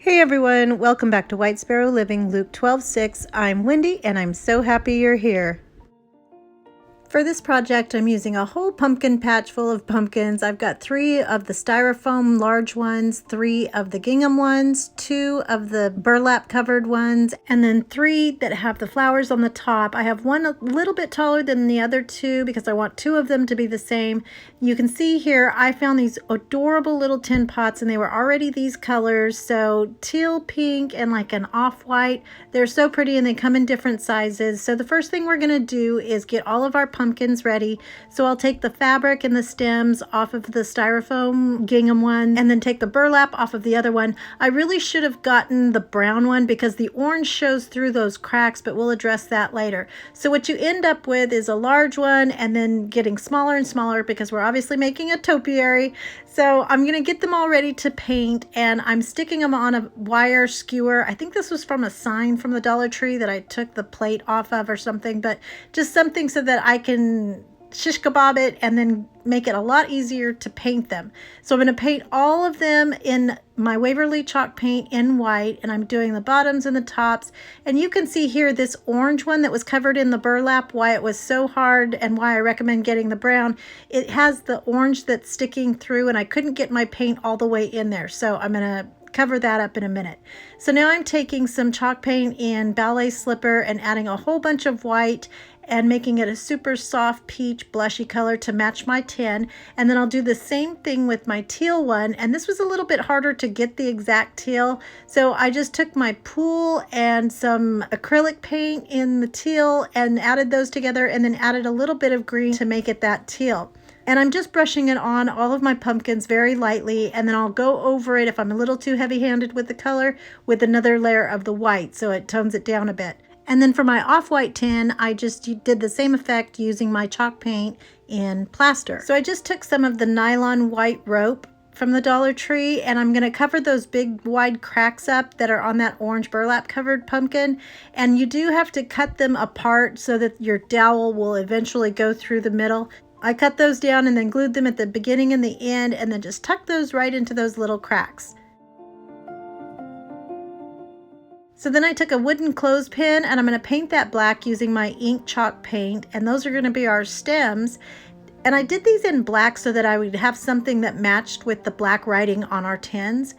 Hey everyone, welcome back to White Sparrow Living, Luke 12:6. I'm Wendy and I'm so happy you're here. For this project, I'm using a whole pumpkin patch full of pumpkins. I've got 3 of the styrofoam large ones, 3 of the gingham ones, 2 of the burlap covered ones, and then 3 that have the flowers on the top. I have one a little bit taller than the other 2 because I want 2 of them to be the same. You can see here I found these adorable little tin pots and they were already these colors, so teal pink and like an off-white. They're so pretty and they come in different sizes. So the first thing we're going to do is get all of our pumpkins ready. So I'll take the fabric and the stems off of the styrofoam gingham one and then take the burlap off of the other one. I really should have gotten the brown one because the orange shows through those cracks, but we'll address that later. So what you end up with is a large one and then getting smaller and smaller because we're obviously making a topiary. So I'm going to get them all ready to paint and I'm sticking them on a wire skewer. I think this was from a sign from the Dollar Tree that I took the plate off of or something, but just something so that I can shish kebab it and then make it a lot easier to paint them. So I'm going to paint all of them in my Waverly chalk paint in white, and I'm doing the bottoms and the tops. And you can see here this orange one that was covered in the burlap, why it was so hard and why I recommend getting the brown. It has the orange that's sticking through and I couldn't get my paint all the way in there. So I'm going to cover that up in a minute. So now I'm taking some chalk paint in Ballet Slipper and adding a whole bunch of white and making it a super soft peach blushy color to match my tin. And then I'll do the same thing with my teal one. And this was a little bit harder to get the exact teal. So I just took my pool and some acrylic paint in the teal and added those together and then added a little bit of green to make it that teal. And I'm just brushing it on all of my pumpkins very lightly, and then I'll go over it if I'm a little too heavy-handed with the color with another layer of the white so it tones it down a bit. And then for my off-white tin, I just did the same effect using my chalk paint in plaster. So I just took some of the nylon white rope from the Dollar Tree and I'm going to cover those big wide cracks up that are on that orange burlap covered pumpkin. And you do have to cut them apart so that your dowel will eventually go through the middle. I cut those down and then glued them at the beginning and the end and then just tucked those right into those little cracks. So then I took a wooden clothespin and I'm going to paint that black using my ink chalk paint, and those are going to be our stems. And I did these in black so that I would have something that matched with the black writing on our tins.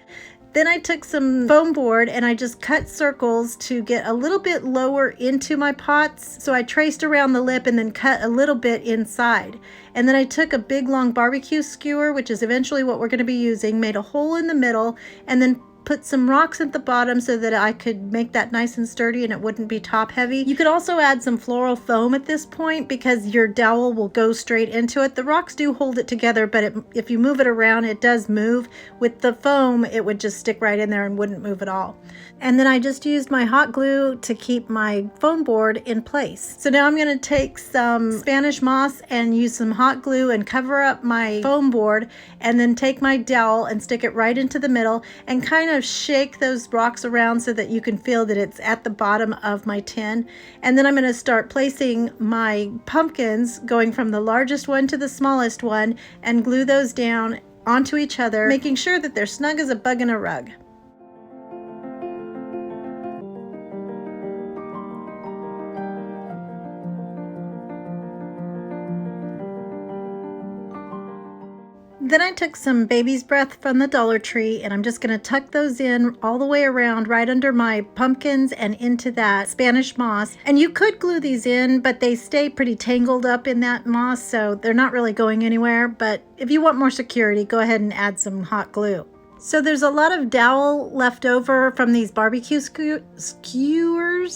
Then I took some foam board and I just cut circles to get a little bit lower into my pots. So I traced around the lip and then cut a little bit inside. And then I took a big long barbecue skewer, which is eventually what we're going to be using, made a hole in the middle, and then put some rocks at the bottom so that I could make that nice and sturdy and it wouldn't be top heavy. You could also add some floral foam at this point because your dowel will go straight into it. The rocks do hold it together, but if you move it around, it does move. With the foam, it would just stick right in there and wouldn't move at all. And then I just used my hot glue to keep my foam board in place. So now I'm going to take some Spanish moss and use some hot glue and cover up my foam board, and then take my dowel and stick it right into the middle and kind of shake those rocks around so that you can feel that it's at the bottom of my tin. And then I'm going to start placing my pumpkins, going from the largest one to the smallest one, and glue those down onto each other, making sure that they're snug as a bug in a rug. Then I took some baby's breath from the Dollar Tree and I'm just going to tuck those in all the way around right under my pumpkins and into that Spanish moss. And you could glue these in, but they stay pretty tangled up in that moss, so they're not really going anywhere. But if you want more security, go ahead and add some hot glue. So there's a lot of dowel left over from these barbecue skewers.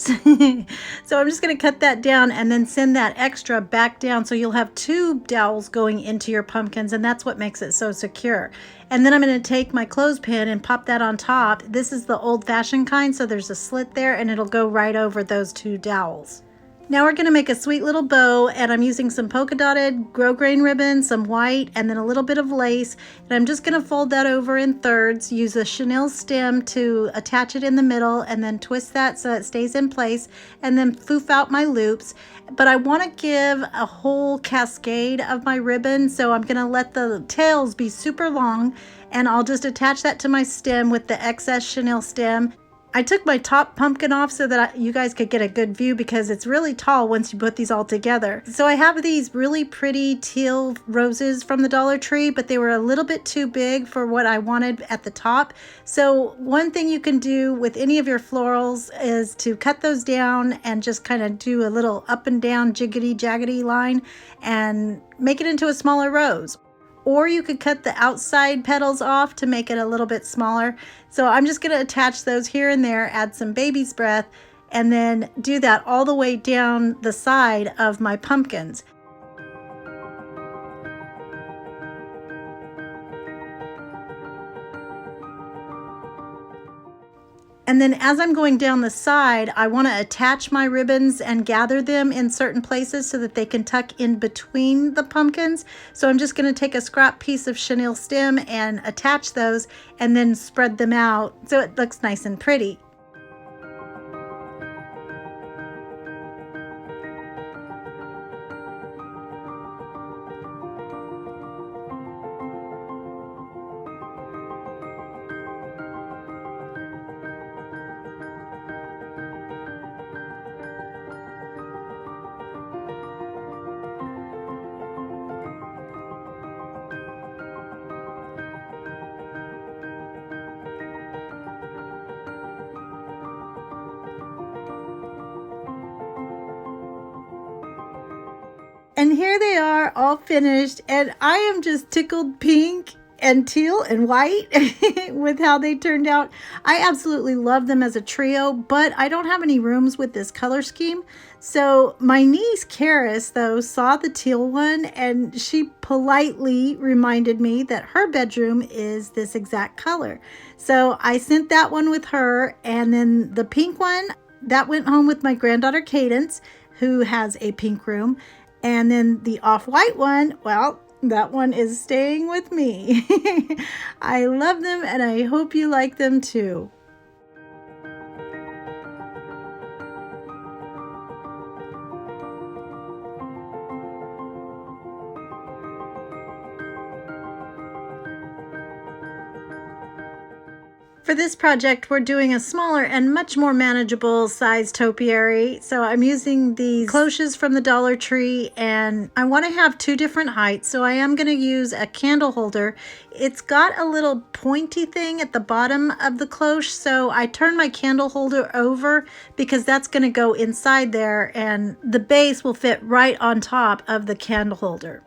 So I'm just going to cut that down and then send that extra back down so you'll have 2 dowels going into your pumpkins, and that's what makes it so secure. And then I'm going to take my clothespin and pop that on top. This is the old-fashioned kind, so there's a slit there and it'll go right over those 2 dowels. Now we're going to make a sweet little bow, and I'm using some polka dotted grosgrain ribbon, some white, and then a little bit of lace. And I'm just going to fold that over in thirds, use a chenille stem to attach it in the middle, and then twist that so it stays in place, and then foof out my loops. But I want to give a whole cascade of my ribbon, so I'm going to let the tails be super long, and I'll just attach that to my stem with the excess chenille stem. I took my top pumpkin off so that you guys could get a good view because it's really tall once you put these all together. So I have these really pretty teal roses from the Dollar Tree, but they were a little bit too big for what I wanted at the top. So one thing you can do with any of your florals is to cut those down and just kind of do a little up and down jiggity jaggedy line and make it into a smaller rose. Or you could cut the outside petals off to make it a little bit smaller. So I'm just going to attach those here and there, add some baby's breath, and then do that all the way down the side of my pumpkins. And then as I'm going down the side, I want to attach my ribbons and gather them in certain places so that they can tuck in between the pumpkins. So I'm just going to take a scrap piece of chenille stem and attach those and then spread them out so it looks nice and pretty. And here they are all finished, and I am just tickled pink and teal and white with how they turned out. I absolutely love them as a trio, but I don't have any rooms with this color scheme. So my niece Karis though saw the teal one, and she politely reminded me that her bedroom is this exact color. So I sent that one with her, and then the pink one that went home with my granddaughter Cadence, who has a pink room. And then the off-white one, well, that one is staying with me. I love them, and I hope you like them too. For this project, we're doing a smaller and much more manageable size topiary. So I'm using these cloches from the Dollar Tree, and I want to have two different heights. So I am going to use a candle holder. It's got a little pointy thing at the bottom of the cloche. So I turn my candle holder over because that's going to go inside there, and the base will fit right on top of the candle holder.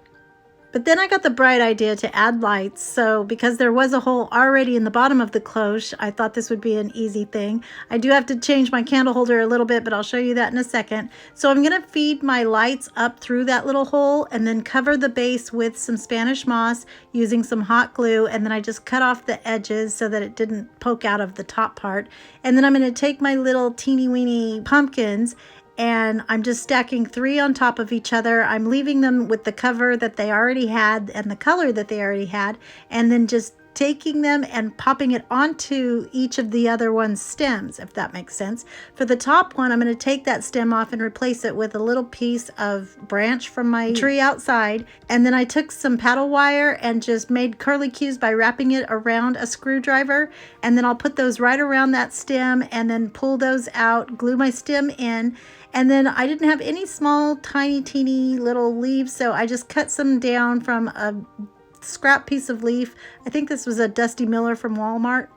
But then I got the bright idea to add lights, so because there was a hole already in the bottom of the cloche, I thought this would be an easy thing. I do have to change my candle holder a little bit, but I'll show you that in a second. So I'm going to feed my lights up through that little hole and then cover the base with some Spanish moss using some hot glue, and then I just cut off the edges so that it didn't poke out of the top part. And then I'm going to take my little teeny weeny pumpkins, and I'm just stacking 3 on top of each other. I'm leaving them with the cover that they already had and the color that they already had, and then just taking them and popping it onto each of the other one's stems, if that makes sense. For the top one, I'm going to take that stem off and replace it with a little piece of branch from my tree outside. And then I took some paddle wire and just made curlicues by wrapping it around a screwdriver. And then I'll put those right around that stem and then pull those out, glue my stem in. And then I didn't have any small, tiny, teeny little leaves, so I just cut some down from a scrap piece of leaf. I think this was a Dusty Miller from Walmart.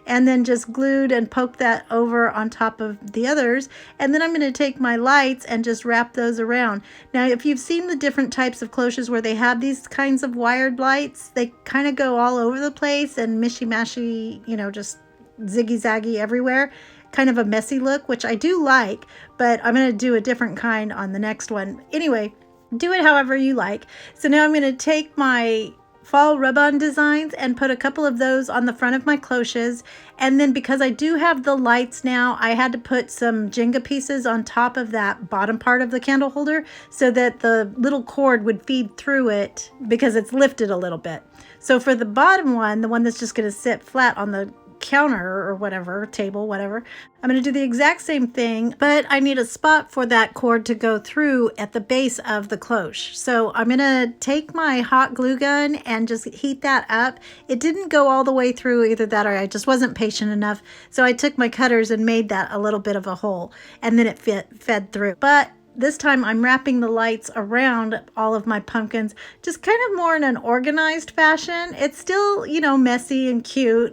And then just glued and poked that over on top of the others. And then I'm going to take my lights and just wrap those around. Now, if you've seen the different types of cloches where they have these kinds of wired lights, they kind of go all over the place and mishy-mashy, you know, just ziggy-zaggy everywhere. Kind of a messy look, which I do like, but I'm going to do a different kind on the next one. Anyway, do it however you like. So now I'm going to take my fall rub-on designs and put a couple of those on the front of my cloches. And then because I do have the lights now, I had to put some Jenga pieces on top of that bottom part of the candle holder so that the little cord would feed through it because it's lifted a little bit. So for the bottom one, the one that's just going to sit flat on the counter or whatever, table, whatever, I'm going to do the exact same thing, but I need a spot for that cord to go through at the base of the cloche. So I'm going to take my hot glue gun and just heat that up. It didn't go all the way through, either that or I just wasn't patient enough. So I took my cutters and made that a little bit of a hole, and then it fed through. But this time I'm wrapping the lights around all of my pumpkins, just kind of more in an organized fashion. It's still, you know, messy and cute,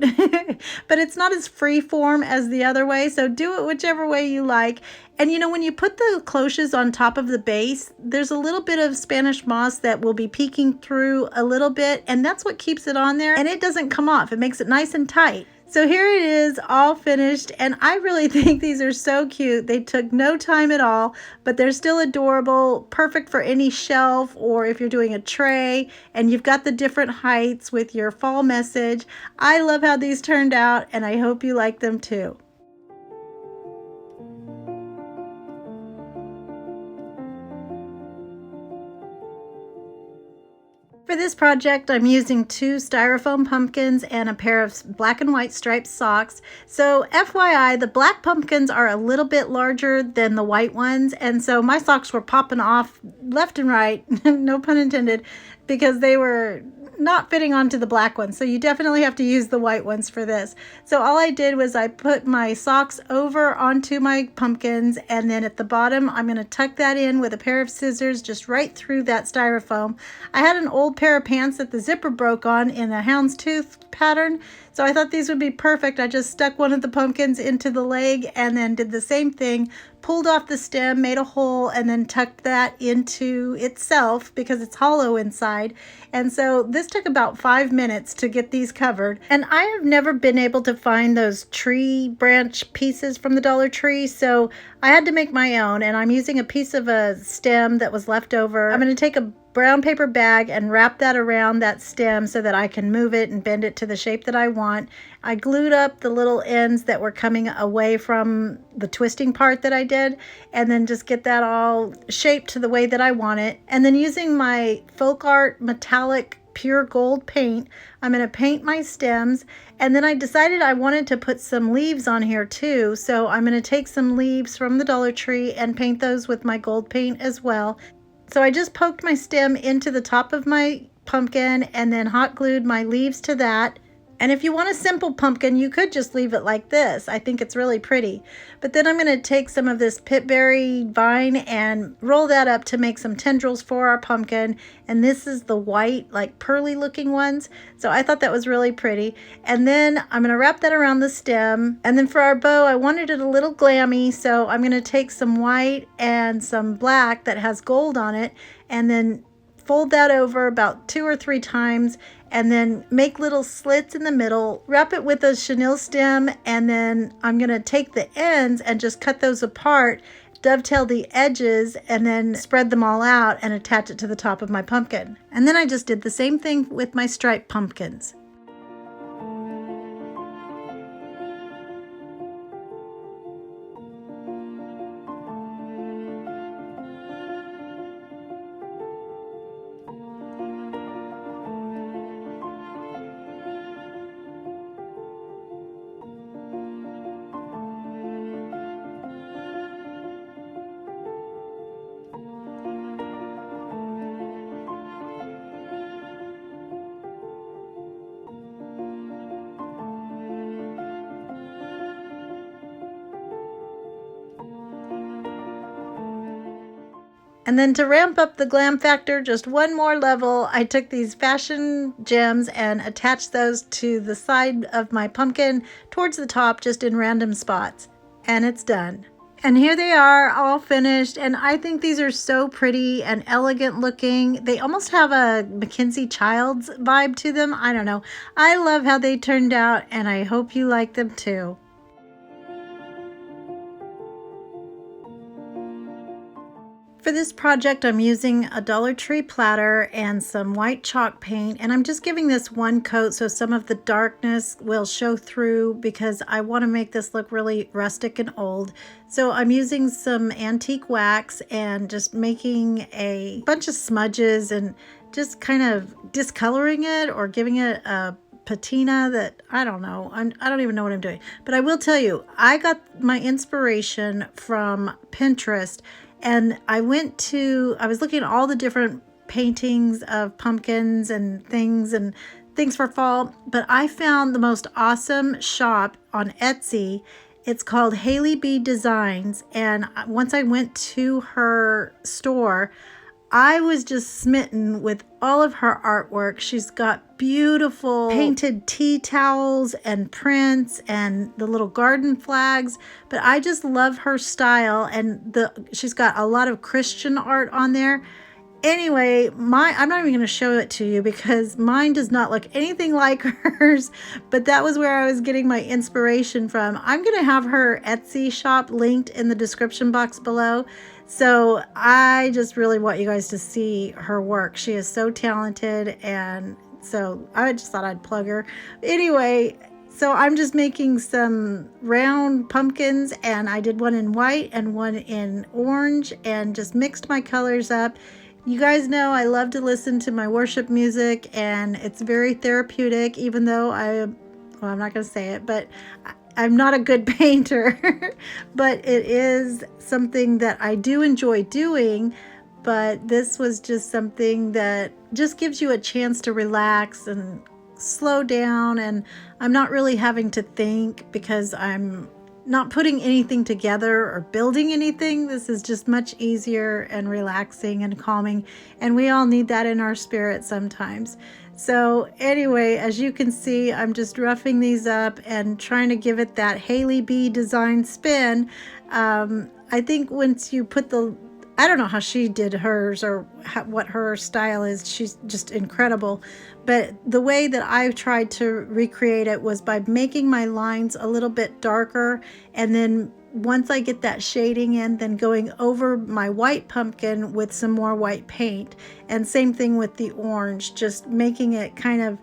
but it's not as free form as the other way. So do it whichever way you like. And you know, when you put the cloches on top of the base, there's a little bit of Spanish moss that will be peeking through a little bit, and that's what keeps it on there, and it doesn't come off. It makes it nice and tight. So here it is, all finished, and I really think these are so cute. They took no time at all, but they're still adorable, perfect for any shelf or if you're doing a tray, and you've got the different heights with your fall message. I love how these turned out, and I hope you like them too. For this project, I'm using 2 styrofoam pumpkins and a pair of black and white striped socks. So FYI, the black pumpkins are a little bit larger than the white ones, and so my socks were popping off left and right, no pun intended, because they were not fitting onto the black ones. So you definitely have to use the white ones for this. So all I did was I put my socks over onto my pumpkins, and then at the bottom I'm going to tuck that in with a pair of scissors just right through that styrofoam. I had an old pair of pants that the zipper broke on in a houndstooth pattern, so I thought these would be perfect. I just stuck one of the pumpkins into the leg and then did the same thing, pulled off the stem, made a hole, and then tucked that into itself because it's hollow inside. And so this took about 5 minutes to get these covered. And I have never been able to find those tree branch pieces from the Dollar Tree, so I had to make my own, and I'm using a piece of a stem that was left over. I'm going to take a brown paper bag and wrap that around that stem so that I can move it and bend it to the shape that I want. I glued up the little ends that were coming away from the twisting part that I did, and then just get that all shaped to the way that I want it. And then using my Folk Art metallic pure gold paint, I'm going to paint my stems, and then I decided I wanted to put some leaves on here too, so I'm going to take some leaves from the Dollar Tree and paint those with my gold paint as well. So I just poked my stem into the top of my pumpkin and then hot glued my leaves to that. And if you want a simple pumpkin, you could just leave it like this. I think it's really pretty. But then I'm going to take some of this pitberry vine and roll that up to make some tendrils for our pumpkin. And this is the white, like pearly looking ones. So I thought that was really pretty. And then I'm going to wrap that around the stem. And then for our bow, I wanted it a little glammy. So I'm going to take some white and some black that has gold on it, and then fold that over about 2 or 3 times, and then make little slits in the middle, wrap it with a chenille stem, and then I'm going to take the ends and just cut those apart, dovetail the edges, and then spread them all out and attach it to the top of my pumpkin. And then I just did the same thing with my striped pumpkins. And then to ramp up the glam factor just one more level, I took these fashion gems and attached those to the side of my pumpkin towards the top, just in random spots. And it's done. And here they are, all finished, and I think these are so pretty and elegant looking. They almost have a Mackenzie Childs vibe to them. I don't know. I love how they turned out, and I hope you like them too. For this project, I'm using a Dollar Tree platter and some white chalk paint, and I'm just giving this one coat so some of the darkness will show through because I want to make this look really rustic and old. So I'm using some antique wax and just making a bunch of smudges and just kind of discoloring it or giving it a patina that I don't know. I don't even know what I'm doing. But I will tell you, I got my inspiration from Pinterest. And I was looking at all the different paintings of pumpkins and things for fall, but I found the most awesome shop on Etsy. It's called Haley B Designs. And once I went to her store, I was just smitten with all of her artwork. She's got beautiful painted tea towels and prints and the little garden flags, but I just love her style, and she's got a lot of Christian art on there. Anyway, I'm not even going to show it to you because mine does not look anything like hers, but that was where I was getting my inspiration from. I'm going to have her Etsy shop linked in the description box below. So I just really want you guys to see her work. She is so talented, and so I just thought I'd plug her. Anyway, so I'm just making some round pumpkins, and I did one in white and one in orange and just mixed my colors up. You guys know I love to listen to my worship music, and it's very therapeutic, even though I'm not going to say it, but I'm not a good painter, but it is something that I do enjoy doing. But this was just something that just gives you a chance to relax and slow down, and I'm not really having to think because I'm not putting anything together or building anything. This is just much easier and relaxing and calming, and we all need that in our spirit sometimes. So anyway, as you can see, I'm just roughing these up and trying to give it that Haley B design spin. I think once you put I don't know how she did hers or what her style is. She's just incredible. But the way that I tried to recreate it was by making my lines a little bit darker, and then once I get that shading in, then going over my white pumpkin with some more white paint. And same thing with the orange, just making it kind of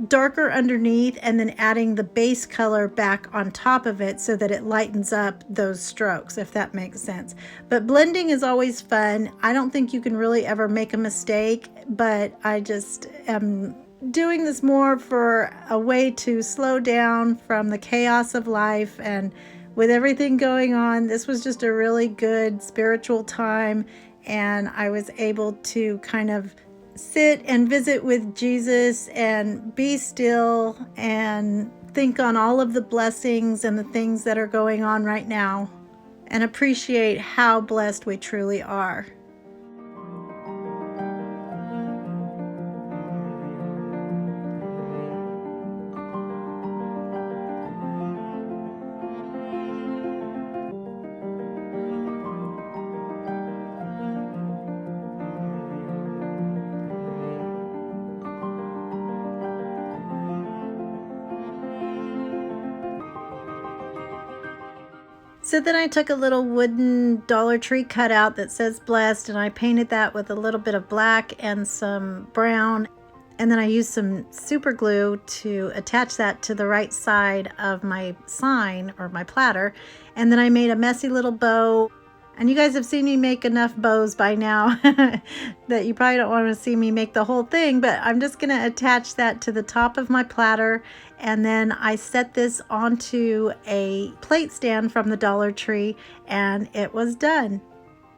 darker underneath and then adding the base color back on top of it so that it lightens up those strokes, if that makes sense. But blending is always fun. I don't think you can really ever make a mistake, but I just am doing this more for a way to slow down from the chaos of life. And with everything going on, this was just a really good spiritual time, and I was able to kind of sit and visit with Jesus and be still and think on all of the blessings and the things that are going on right now and appreciate how blessed we truly are. So then I took a little wooden Dollar Tree cutout that says blessed, and I painted that with a little bit of black and some brown. And then I used some super glue to attach that to the right side of my sign or my platter. And then I made a messy little bow. And you guys have seen me make enough bows by now that you probably don't want to see me make the whole thing, but I'm just going to attach that to the top of my platter. And then I set this onto a plate stand from the Dollar Tree, and it was done.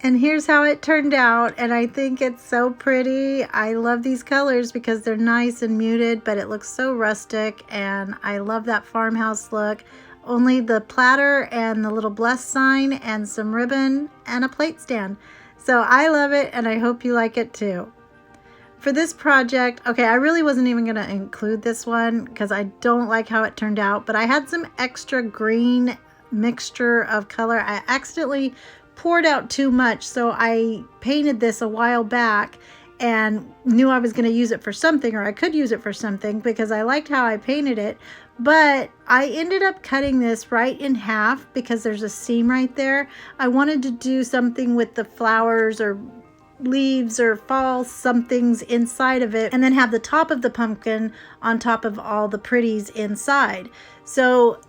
And here's how it turned out, and I think it's so pretty. I love these colors because they're nice and muted, but it looks so rustic, and I love that farmhouse look. Only the platter and the little blessed sign and some ribbon and a plate stand. So I love it, and I hope you like it too. For this project, okay, I really wasn't even going to include this one because I don't like how it turned out, but I had some extra green mixture of color. I accidentally poured out too much, so I painted this a while back and knew I was going to use it for something, or I could use it for something because I liked how I painted it. But I ended up cutting this right in half because there's a seam right there. I wanted to do something with the flowers or leaves or fall somethings inside of it, and then have the top of the pumpkin on top of all the pretties inside. So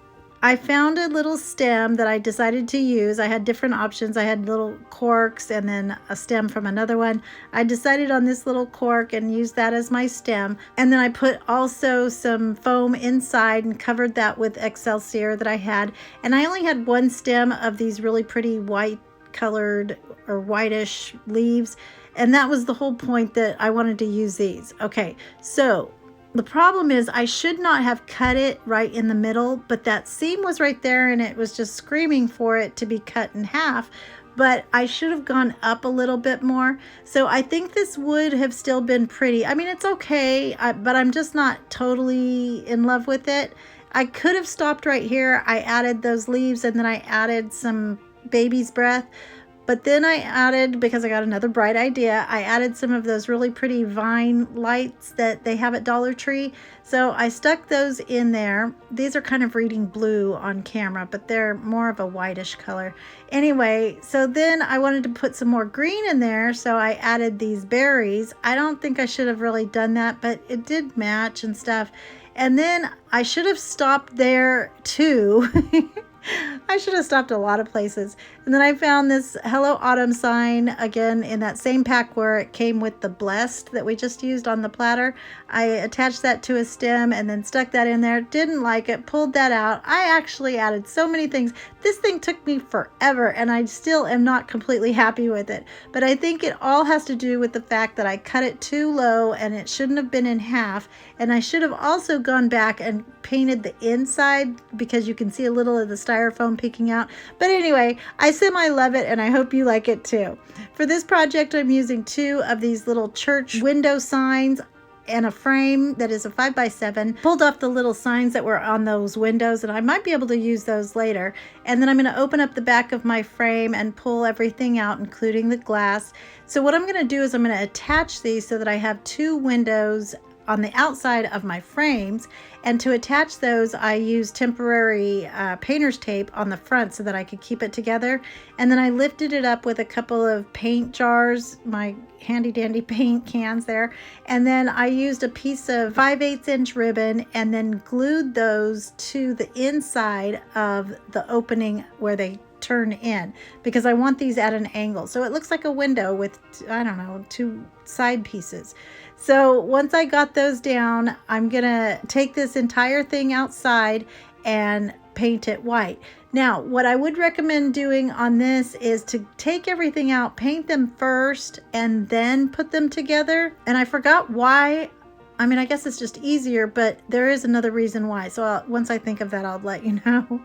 I found a little stem that I decided to use. I had different options. I had little corks and then a stem from another one. I decided on this little cork and used that as my stem. And then I put also some foam inside and covered that with Excelsior that I had. And I only had one stem of these really pretty white colored or whitish leaves. And that was the whole point, that I wanted to use these. Okay, so the problem is I should not have cut it right in the middle, but that seam was right there and it was just screaming for it to be cut in half. But I should have gone up a little bit more. So I think this would have still been pretty. I mean, it's okay, but I'm just not totally in love with it. I could have stopped right here. I added those leaves and then I added some baby's breath. But then I added, because I got another bright idea, I added some of those really pretty vine lights that they have at Dollar Tree. So I stuck those in there. These are kind of reading blue on camera, but they're more of a whitish color. Anyway, so then I wanted to put some more green in there, so I added these berries. I don't think I should have really done that, but it did match and stuff. And then I should have stopped there too. I should have stopped a lot of places. And then I found this Hello Autumn sign again in that same pack where it came with the blessed that we just used on the platter. I attached that to a stem and then stuck that in there. Didn't like it, pulled that out. I actually added so many things. This thing took me forever and I still am not completely happy with it. But I think it all has to do with the fact that I cut it too low and it shouldn't have been in half. And I should have also gone back and painted the inside because you can see a little of the styrofoam peeking out. But anyway, I semi-love it and I hope you like it too. For this project, I'm using 2 of these little church window signs and a frame that is a 5x7. Pulled off the little signs that were on those windows, and I might be able to use those later. And then I'm going to open up the back of my frame and pull everything out, including the glass. So what I'm going to do is I'm going to attach these so that I have 2 windows on the outside of my frames, and to attach those I used temporary painter's tape on the front so that I could keep it together. And then I lifted it up with a couple of paint jars, my handy dandy paint cans there, and then I used a piece of 5/8 inch ribbon and then glued those to the inside of the opening where they turn in, because I want these at an angle so it looks like a window with, I don't know, 2 side pieces. So once I got those down, I'm gonna take this entire thing outside and paint it white. Now, what I would recommend doing on this is to take everything out, paint them first, and then put them together. And I forgot why. I mean, I guess it's just easier, but there is another reason why. So once I think of that, I'll let you know.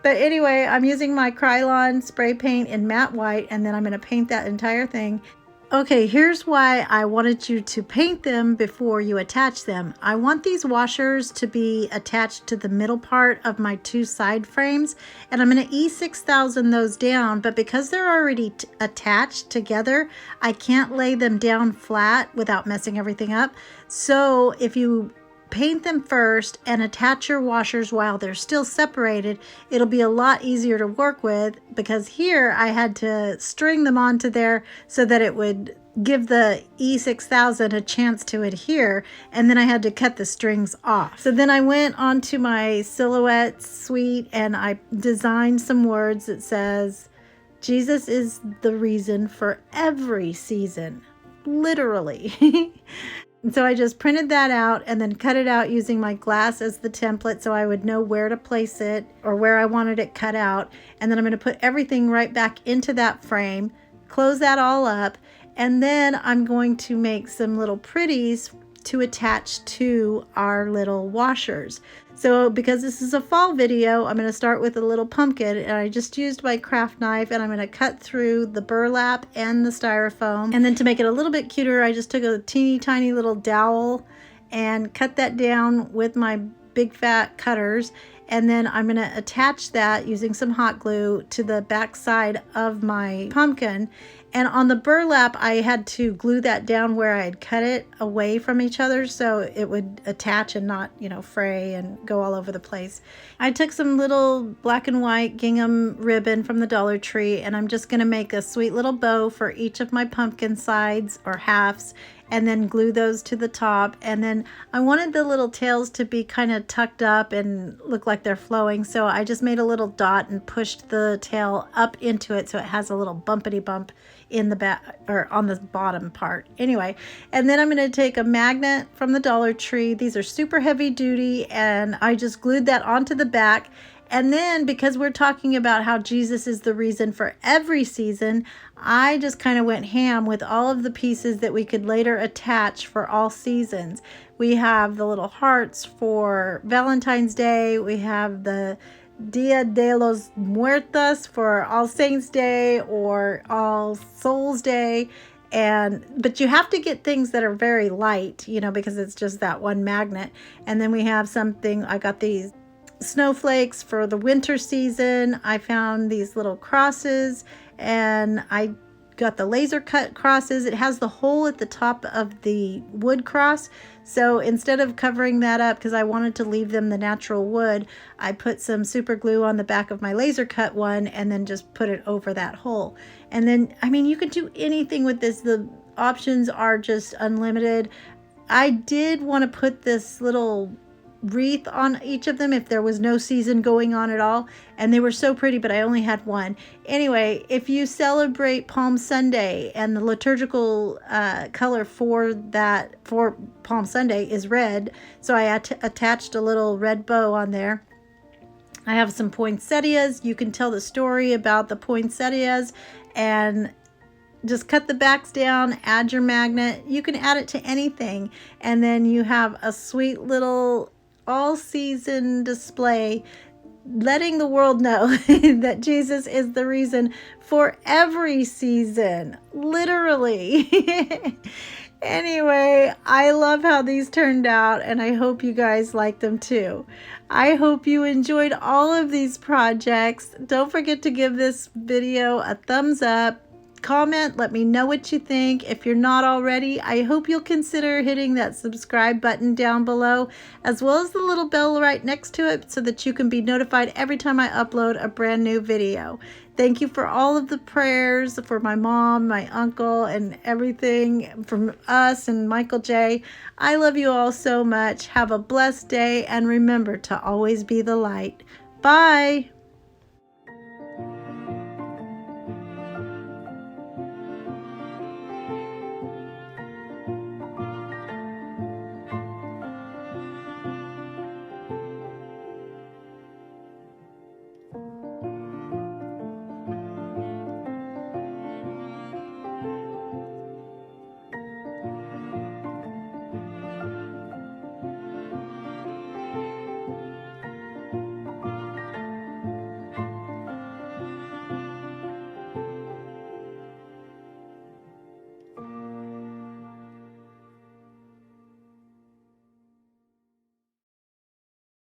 But anyway, I'm using my Krylon spray paint in matte white, and then I'm going to paint that entire thing. Okay, here's why I wanted you to paint them before you attach them. I want these washers to be attached to the middle part of my 2 side frames, and I'm going to E6000 those down, but because they're already attached together, I can't lay them down flat without messing everything up. So if you paint them first and attach your washers while they're still separated, it'll be a lot easier to work with, because here I had to string them onto there so that it would give the E6000 a chance to adhere, and then I had to cut the strings off. So then I went onto my silhouette suite and I designed some words that says, Jesus is the reason for every season, literally. And so I just printed that out and then cut it out using my glass as the template so I would know where to place it or where I wanted it cut out. And then I'm going to put everything right back into that frame, close that all up, and then I'm going to make some little pretties to attach to our little washers. So because this is a fall video, I'm going to start with a little pumpkin, and I just used my craft knife and I'm going to cut through the burlap and the styrofoam. And then to make it a little bit cuter, I just took a teeny tiny little dowel and cut that down with my big fat cutters. and then I'm going to attach that using some hot glue to the back side of my pumpkin. And on the burlap, I had to glue that down where I had cut it away from each other so it would attach and not, you know, fray and go all over the place. I took some little black and white gingham ribbon from the Dollar Tree, and I'm just going to make a sweet little bow for each of my pumpkin sides or halves, and then glue those to the top. And then I wanted the little tails to be kind of tucked up and look like they're flowing, so I just made a little dot and pushed the tail up into it so it has a little bumpity bump in the back or on the bottom part. Anyway, and then I'm going to take a magnet from the Dollar Tree. These are super heavy duty, and I just glued that onto the back. And then, because we're talking about how Jesus is the reason for every season, I just kind of went ham with all of the pieces that we could later attach for all seasons. We have the little hearts for Valentine's Day. We have the Dia de los Muertos for All Saints Day or All Souls Day. But you have to get things that are very light, you know, because it's just that one magnet. And then we have something, I got these snowflakes for the winter season. I found these little crosses, and I got the laser cut crosses. It has the hole at the top of the wood cross, so instead of covering that up, because I wanted to leave them the natural wood, I put some super glue on the back of my laser cut one and then just put it over that hole. And then, I mean, you can do anything with this. The options are just unlimited. I did want to put this little wreath on each of them if there was no season going on at all, and they were so pretty, but I only had one. Anyway, if you celebrate Palm Sunday, and the liturgical color for Palm Sunday is red, so I attached a little red bow on there. I have some poinsettias. You can tell the story about the poinsettias and just cut the backs down, add your magnet. You can add it to anything, and then you have a sweet little all-season display letting the world know that Jesus is the reason for every season, literally. Anyway, I love how these turned out, and I hope you guys like them too. I hope you enjoyed all of these projects. Don't forget to give this video a thumbs up. Comment, let me know what you think. If you're not already, I hope you'll consider hitting that subscribe button down below, as well as the little bell right next to it, so that you can be notified every time I upload a brand new video. Thank you for all of the prayers for my mom, my uncle, and everything from us and Michael J. I love you all so much. Have a blessed day, and remember to always be the light. Bye.